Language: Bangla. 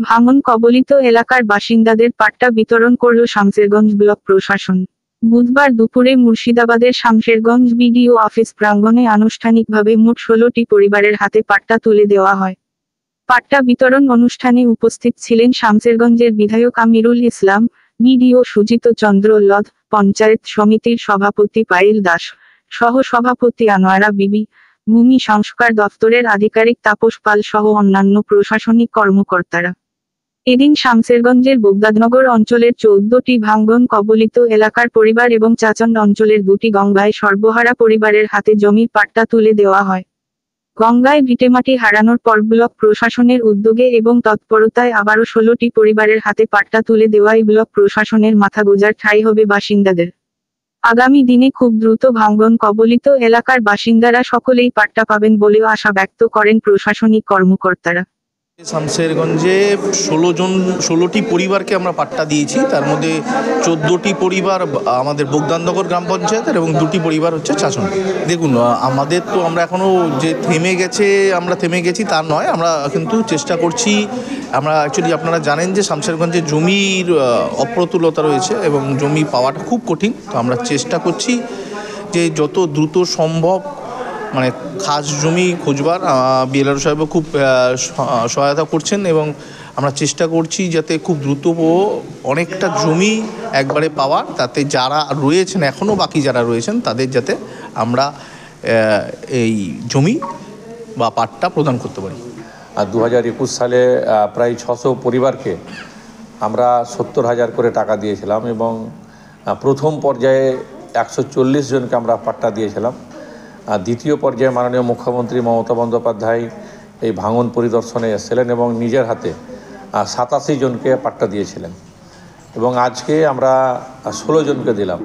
ভাঙন কবলিত এলাকার বাসিন্দাদের পাট্টা বিতরণ করল শামসেরগঞ্জ ব্লক প্রশাসন। বুধবার দুপুরে মুর্শিদাবাদের শামসেরগঞ্জ বিডিও অফিস প্রাঙ্গণে আনুষ্ঠানিকভাবে মোট 16টি পরিবারের হাতে পাট্টা তুলে দেওয়া হয়। পাট্টা বিতরণ অনুষ্ঠানে উপস্থিত ছিলেন শামসেরগঞ্জের বিধায়ক আমিরুল ইসলাম, বিডিও সুজিত চন্দ্র লদ, পঞ্চায়েত সমিতির সভাপতি পায়েল দাস, সহ সভাপতি আনোয়ারা বিবি, ভূমি সংস্কার দফতরের আধিকারিক তাপস পাল সহ অন্যান্য প্রশাসনিক কর্মকর্তারা। এদিন শামসেরগঞ্জের বোগদাদনগর অঞ্চলের 14টি ভাঙন কবলিত এলাকার পরিবার এবং চাচণ্ড অঞ্চলের 2টি গঙ্গায় সর্বহারা পরিবারের হাতে জমির পাট্টা তুলে দেওয়া হয়। গঙ্গায় ভিটেমাটি হারানোর পর ব্লক প্রশাসনের উদ্যোগে এবং তৎপরতায় আবারও 16টি পরিবারের হাতে পাট্টা তুলে দেওয়ায় ব্লক প্রশাসনের মাথা গোঁজার ঠাঁই হবে বাসিন্দাদের। আগামী দিনে খুব দ্রুত ভাঙন কবলিত এলাকার বাসিন্দারা সকলেই পাট্টা পাবেন বলেও আশা ব্যক্ত করেন প্রশাসনিক কর্মকর্তারা। শামসেরগঞ্জে 16টি পরিবারকে আমরা পাট্টা দিয়েছি, তার মধ্যে 14টি পরিবার আমাদের বোগদাননগর গ্রাম পঞ্চায়েতের এবং 2টি পরিবার হচ্ছে চাচন। দেখুন, আমাদের তো আমরা এখনও যে আমরা থেমে গেছি তা নয়, আমরা কিন্তু চেষ্টা করছি। আমরা অ্যাকচুয়ালি আপনারা জানেন যে শামসেরগঞ্জে জমির অপ্রতুলতা রয়েছে এবং জমি পাওয়াটা খুব কঠিন। তো আমরা চেষ্টা করছি যে যত দ্রুত সম্ভব মানে খাস জমি খুঁজবার। বিএলআরও সাহেবও খুব সহায়তা করছেন এবং আমরা চেষ্টা করছি যাতে খুব দ্রুত অনেকটা জমি একবারে পাওয়ার, তাতে যারা রয়েছেন এখনও বাকি যারা রয়েছেন তাদের যাতে আমরা এই জমি বা পাট্টা প্রদান করতে পারি। 2021 সালে প্রায় 600 পরিবারকে আমরা 70,000 করে টাকা দিয়েছিলাম এবং প্রথম পর্যায়ে 140 জনকে আমরা পাট্টা দিয়েছিলাম। দ্বিতীয় পর্যায়ে মাননীয় মুখ্যমন্ত্রী মমতা বন্দ্যোপাধ্যায় এই ভাঙন পরিদর্শনে এসেছিলেন এবং নিজের হাতে 87 জনকে পাট্টা দিয়েছিলেন এবং আজকে আমরা 16 জনকে দিলাম।